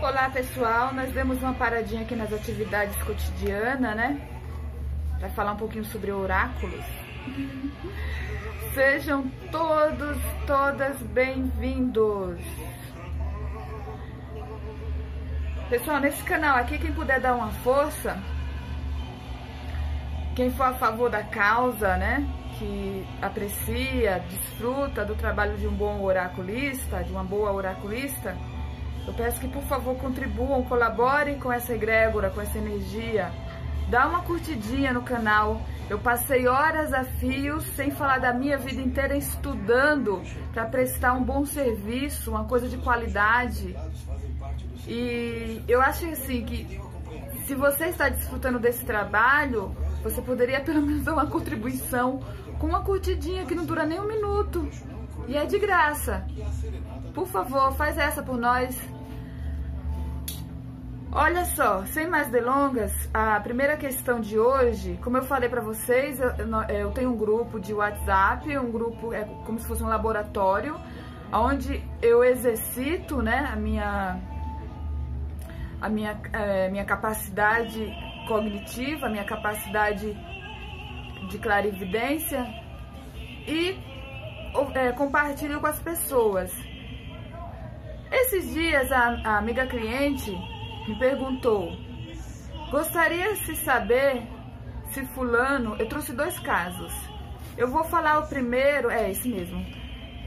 Olá pessoal, nós demos uma paradinha aqui nas atividades cotidianas, né? Para falar um pouquinho sobre oráculos. Sejam todos, todas bem-vindos. Pessoal, nesse canal aqui, quem puder dar uma força, quem for a favor da causa, né? Que aprecia, desfruta do trabalho de um bom oraculista, de uma boa oraculista, eu peço que, por favor, contribuam, colaborem com essa egrégora, com essa energia. Dá uma curtidinha no canal. Eu passei horas a fio, sem falar da minha vida inteira, estudando para prestar um bom serviço, uma coisa de qualidade. E eu acho assim que, se você está desfrutando desse trabalho, você poderia pelo menos dar uma contribuição com uma curtidinha que não dura nem um minuto. E é de graça. Por favor, faz essa por nós. Olha só, sem mais delongas, a primeira questão de hoje, como eu falei para vocês, eu tenho um grupo de WhatsApp, um grupo é como se fosse um laboratório, onde eu exercito, né, a minha capacidade cognitiva, a minha capacidade de clarividência e compartilho com as pessoas. Esses dias a amiga cliente me perguntou: gostaria de saber se fulano... Eu trouxe dois casos. Eu vou falar o primeiro, é esse mesmo.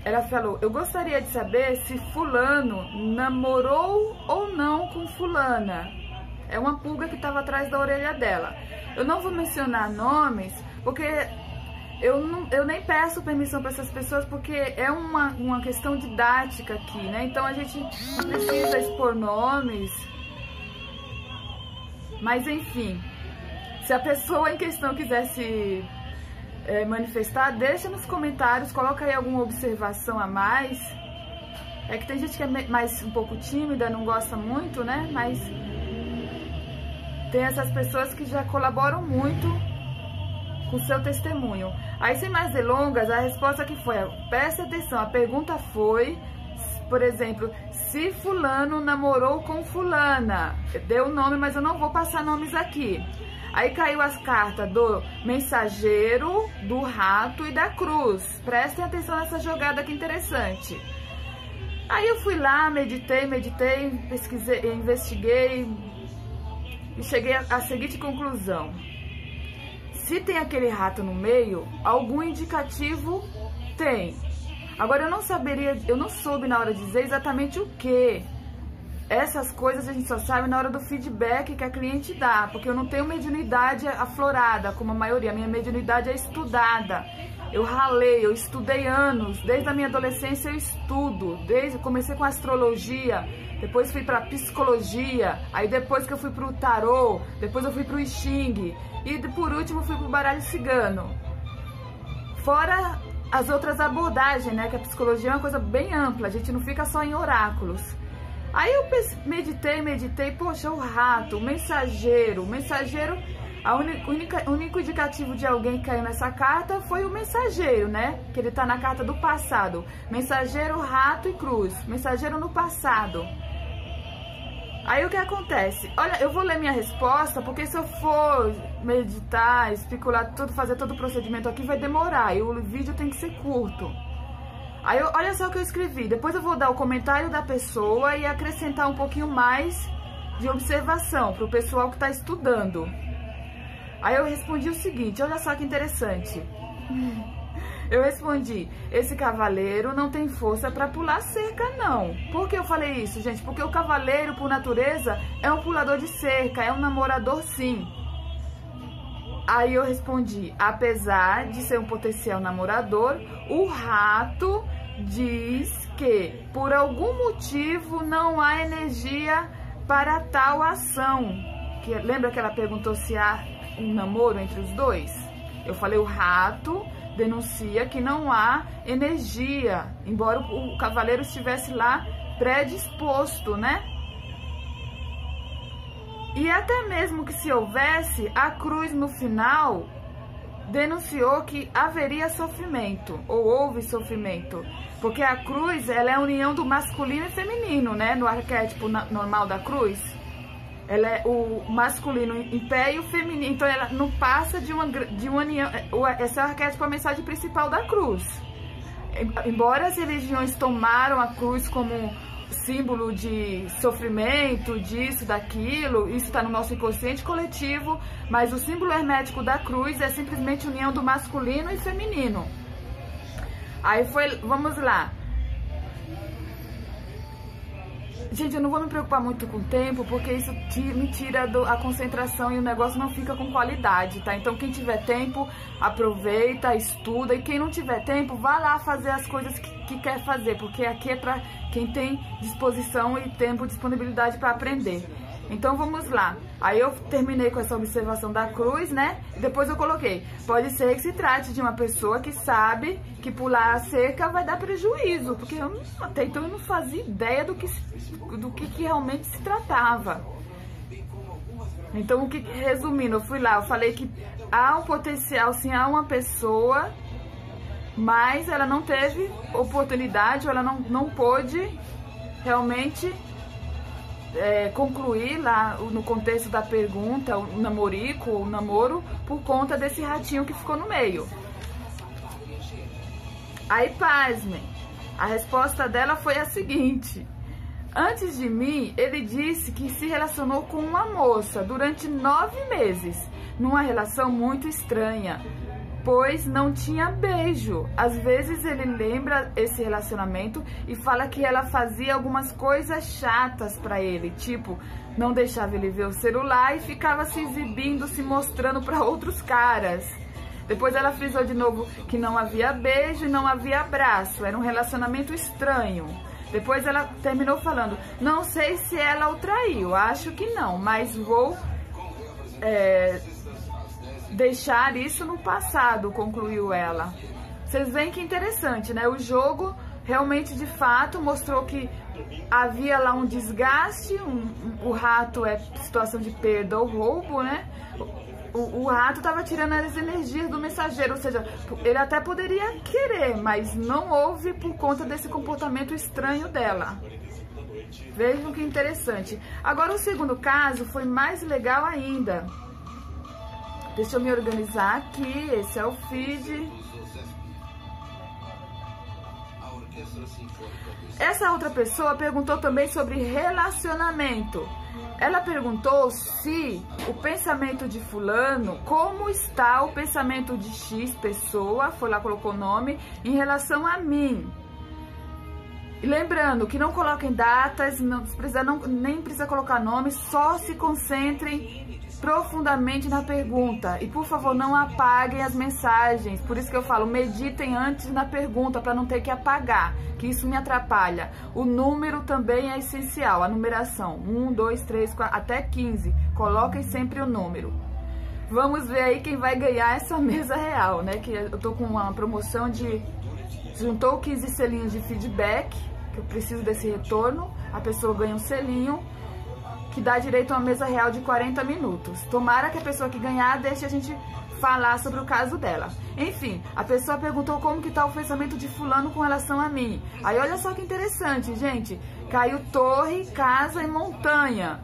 Ela falou: eu gostaria de saber se fulano namorou ou não com fulana. É uma pulga que estava atrás da orelha dela. Eu não vou mencionar nomes, porque eu nem peço permissão para essas pessoas, porque é uma questão didática aqui, né? Então a gente não precisa expor nomes. Mas enfim, se a pessoa em questão quiser se manifestar, deixa nos comentários, coloca aí alguma observação a mais. É que tem gente que é mais um pouco tímida, não gosta muito, né? Mas tem essas pessoas que já colaboram muito com o seu testemunho. Aí, sem mais delongas, a resposta que foi, preste atenção, a pergunta foi, por exemplo, se fulano namorou com fulana. Deu o nome, mas eu não vou passar nomes aqui. Aí caiu as cartas do mensageiro, do rato e da cruz. Prestem atenção nessa jogada que interessante. Aí eu fui lá, meditei, pesquisei, investiguei e cheguei à seguinte conclusão: se tem aquele rato no meio, algum indicativo tem. Agora eu não soube na hora de dizer exatamente o que. Essas coisas a gente só sabe na hora do feedback que a cliente dá, porque eu não tenho mediunidade aflorada como a maioria. A minha mediunidade é estudada. Eu ralei, eu estudei anos, desde a minha adolescência eu estudo, comecei com astrologia, depois fui para psicologia, aí depois que eu fui pro tarô, depois eu fui pro I Ching e por último fui pro baralho cigano. Fora as outras abordagens, né, que a psicologia é uma coisa bem ampla, a gente não fica só em oráculos. Aí eu meditei, poxa, o rato, o mensageiro, o único indicativo de alguém que caiu nessa carta foi o mensageiro, né? Que ele tá na carta do passado. Mensageiro, rato e cruz. Mensageiro no passado. Aí o que acontece? Olha, eu vou ler minha resposta, porque se eu for meditar, especular tudo, fazer todo o procedimento aqui, vai demorar. E o vídeo tem que ser curto. Aí olha só o que eu escrevi. Depois eu vou dar o comentário da pessoa e acrescentar um pouquinho mais de observação para o pessoal que está estudando. Aí eu respondi o seguinte, olha só que interessante. Eu respondi: esse cavaleiro não tem força para pular cerca, não. Por que eu falei isso, gente? Porque o cavaleiro, por natureza, é um pulador de cerca, é um namorador, sim. Aí eu respondi: apesar de ser um potencial namorador, o rato diz que, por algum motivo, não há energia para tal ação. Lembra que ela perguntou se há um namoro entre os dois? Eu falei: o rato denuncia que não há energia, embora o cavaleiro estivesse lá predisposto, né? E até mesmo que se houvesse, a cruz no final denunciou que haveria sofrimento, ou houve sofrimento, porque a cruz, ela é a união do masculino e feminino, né? No arquétipo normal da cruz, ela é o masculino em pé e o feminino, então ela não passa de uma união. Esse é o arquétipo, a mensagem principal da cruz. Embora as religiões tomaram a cruz como símbolo de sofrimento, disso, daquilo, isso está no nosso inconsciente coletivo, mas o símbolo hermético da cruz é simplesmente a união do masculino e feminino. Aí vamos lá. Gente, eu não vou me preocupar muito com o tempo, porque isso me tira a concentração e o negócio não fica com qualidade, tá? Então quem tiver tempo, aproveita, estuda, e quem não tiver tempo, vá lá fazer as coisas que quer fazer, porque aqui é pra quem tem disposição e tempo, disponibilidade para aprender. Então vamos lá. Aí eu terminei com essa observação da cruz, né? Depois eu coloquei, pode ser que se trate de uma pessoa que sabe que pular a cerca vai dar prejuízo, porque até então eu não fazia ideia do que realmente se tratava. Então, resumindo, eu fui lá, eu falei que há um potencial, sim, há uma pessoa, mas ela não teve oportunidade, ou ela não pôde realmente concluir lá no contexto da pergunta, o namorico, o namoro, por conta desse ratinho que ficou no meio. Aí, pasmem, a resposta dela foi a seguinte: antes de mim, ele disse que se relacionou com uma moça durante 9 meses, numa relação muito estranha, pois não tinha beijo. Às vezes ele lembra esse relacionamento e fala que ela fazia algumas coisas chatas pra ele, tipo, não deixava ele ver o celular e ficava se exibindo, se mostrando pra outros caras. Depois ela frisou de novo que não havia beijo e não havia abraço, era um relacionamento estranho. Depois ela terminou falando, não sei se ela o traiu, acho que não, mas vou deixar isso no passado, concluiu ela. Vocês veem que interessante, né? O jogo realmente, de fato, mostrou que havia lá um desgaste, o rato é situação de perda ou roubo, né? O rato estava tirando as energias do mensageiro, ou seja, ele até poderia querer, mas não houve por conta desse comportamento estranho dela. Vejam que interessante. Agora, o segundo caso foi mais legal ainda. Deixa eu me organizar aqui, esse é o feed. Essa outra pessoa perguntou também sobre relacionamento. Ela perguntou se o pensamento de fulano, como está o pensamento de X pessoa, foi lá, colocou o nome, em relação a mim. E lembrando que não coloquem datas, nem precisa colocar nome, só se concentrem profundamente na pergunta. E por favor, não apaguem as mensagens. Por isso que eu falo, meditem antes na pergunta, para não ter que apagar, que isso me atrapalha. O número também é essencial, a numeração, 1, 2, 3, 4, até 15. Coloquem sempre o número. Vamos ver aí quem vai ganhar essa mesa real, né? Que eu tô com uma promoção de... juntou 15 selinhos de feedback, que eu preciso desse retorno. A pessoa ganha um selinho, que dá direito a uma mesa real de 40 minutos. Tomara que a pessoa que ganhar deixe a gente falar sobre o caso dela. Enfim, a pessoa perguntou como que tá o pensamento de fulano com relação a mim. Aí olha só que interessante, gente. Caiu torre, casa e montanha.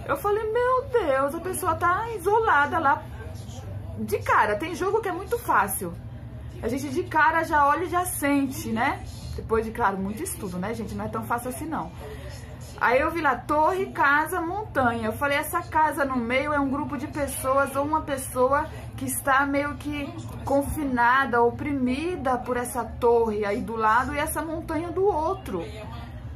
Eu falei, meu Deus, a pessoa tá isolada lá. De cara, tem jogo que é muito fácil. A gente de cara já olha e já sente, né? Depois de, claro, muito estudo, né, gente? Não é tão fácil assim, não. Aí eu vi lá, torre, casa, montanha. Eu falei, essa casa no meio é um grupo de pessoas ou uma pessoa que está meio que confinada, oprimida por essa torre aí do lado e essa montanha do outro.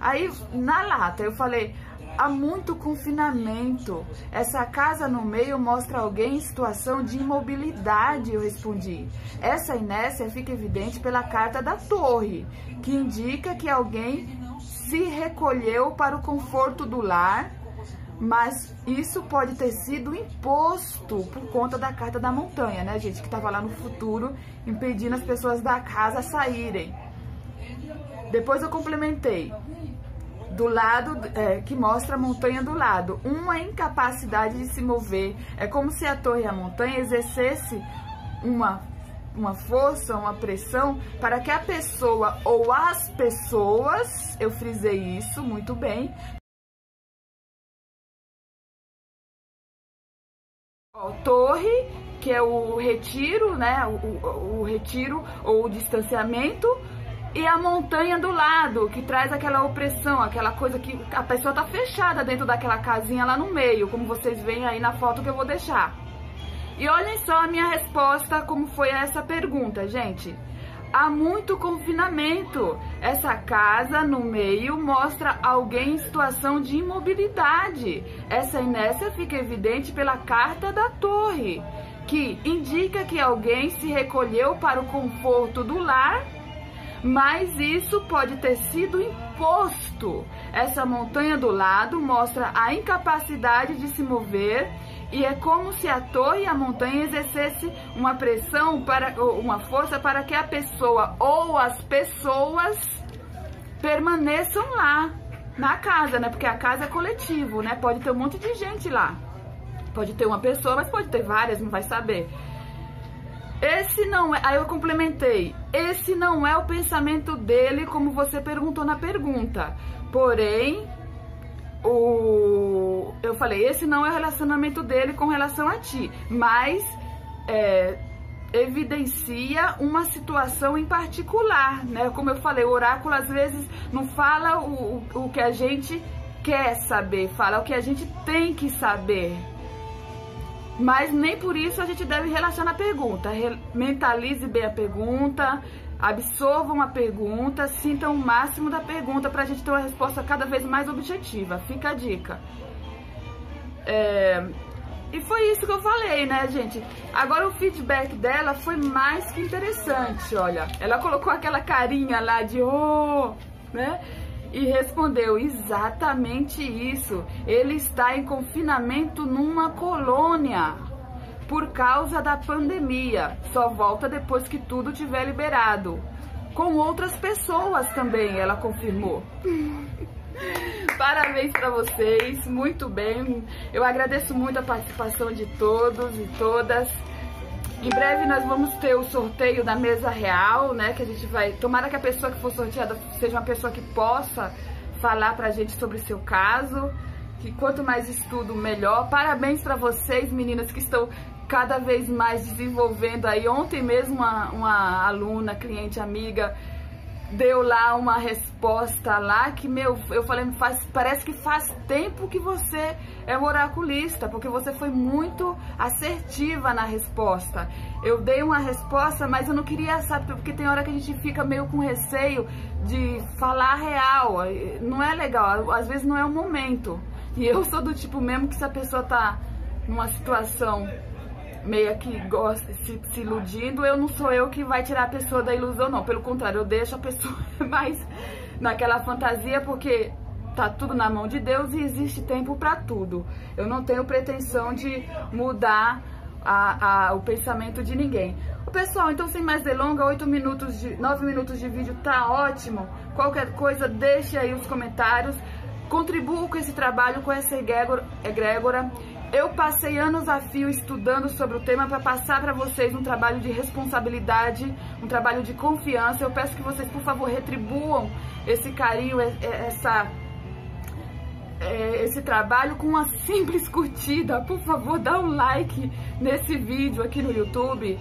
Aí, na lata, eu falei, há muito confinamento. Essa casa no meio mostra alguém em situação de imobilidade, eu respondi. Essa inércia fica evidente pela carta da torre, que indica que alguém se recolheu para o conforto do lar, mas isso pode ter sido imposto por conta da carta da montanha, né, gente? Que estava lá no futuro, impedindo as pessoas da casa saírem. Depois eu complementei. Do lado, que mostra a montanha do lado. Uma incapacidade de se mover. É como se a torre e a montanha exercesse uma força, uma pressão para que a pessoa ou as pessoas, eu frisei isso muito bem. Ó, torre, que é o retiro, né? O retiro ou o distanciamento, e a montanha do lado, que traz aquela opressão, aquela coisa que a pessoa tá fechada dentro daquela casinha lá no meio, como vocês veem aí na foto que eu vou deixar. E olhem só a minha resposta, como foi a essa pergunta, gente. Há muito confinamento. Essa casa no meio mostra alguém em situação de imobilidade. Essa inércia fica evidente pela carta da torre, que indica que alguém se recolheu para o conforto do lar, mas isso pode ter sido imposto. Essa montanha do lado mostra a incapacidade de se mover, e é como se a torre e a montanha exercesse uma pressão, uma força para que a pessoa ou as pessoas permaneçam lá, na casa, né? Porque a casa é coletivo, né? Pode ter um monte de gente lá. Pode ter uma pessoa, mas pode ter várias, não vai saber. Esse não é, aí eu complementei, esse não é o pensamento dele, como você perguntou na pergunta. Porém, eu falei, esse não é o relacionamento dele com relação a ti, mas evidencia uma situação em particular, né? Como eu falei, o oráculo às vezes não fala o que a gente quer saber, fala o que a gente tem que saber. Mas nem por isso a gente deve relaxar na pergunta. Mentalize bem a pergunta, absorvam a pergunta, sintam o máximo da pergunta para a gente ter uma resposta cada vez mais objetiva. Fica a dica. E foi isso que eu falei, né, gente? Agora o feedback dela foi mais que interessante, olha. Ela colocou aquela carinha lá de né? E respondeu exatamente isso. Ele está em confinamento numa colônia por causa da pandemia. Só volta depois que tudo tiver liberado. Com outras pessoas também, ela confirmou. Parabéns para vocês, muito bem. Eu agradeço muito a participação de todos e todas. Em breve nós vamos ter o sorteio da mesa real, né? Que a gente vai... Tomara que a pessoa que for sorteada seja uma pessoa que possa falar pra gente sobre o seu caso. Que quanto mais estudo, melhor. Parabéns pra vocês, meninas, que estão cada vez mais desenvolvendo aí. Ontem mesmo uma aluna, cliente, amiga, deu lá uma resposta lá que, eu falei, parece que faz tempo que você é um oraculista, porque você foi muito assertiva na resposta. Eu dei uma resposta, mas eu não queria, sabe, porque tem hora que a gente fica meio com receio de falar real, não é legal, às vezes não é o momento. E eu sou do tipo mesmo que se a pessoa tá numa situação meio que gosta, se iludindo, eu não sou eu que vai tirar a pessoa da ilusão, não. Pelo contrário, eu deixo a pessoa mais naquela fantasia, porque tá tudo na mão de Deus e existe tempo para tudo. Eu não tenho pretensão de mudar o pensamento de ninguém. Pessoal, então sem mais delongas, 9 minutos de vídeo tá ótimo. Qualquer coisa, deixe aí os comentários. Contribuo com esse trabalho, com essa egrégora. Eu passei anos a fio estudando sobre o tema para passar para vocês um trabalho de responsabilidade, um trabalho de confiança. Eu peço que vocês, por favor, retribuam esse carinho, esse trabalho com uma simples curtida. Por favor, dá um like nesse vídeo aqui no YouTube.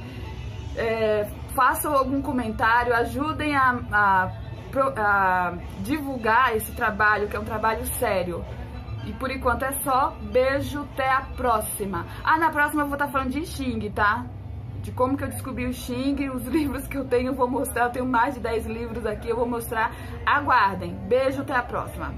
Façam algum comentário, ajudem a divulgar esse trabalho, que é um trabalho sério. E por enquanto é só. Beijo, até a próxima. Na próxima eu vou estar falando de Xing, tá? De como que eu descobri o Xing, os livros que eu tenho, eu vou mostrar. Eu tenho mais de 10 livros aqui, eu vou mostrar. Aguardem. Beijo, até a próxima.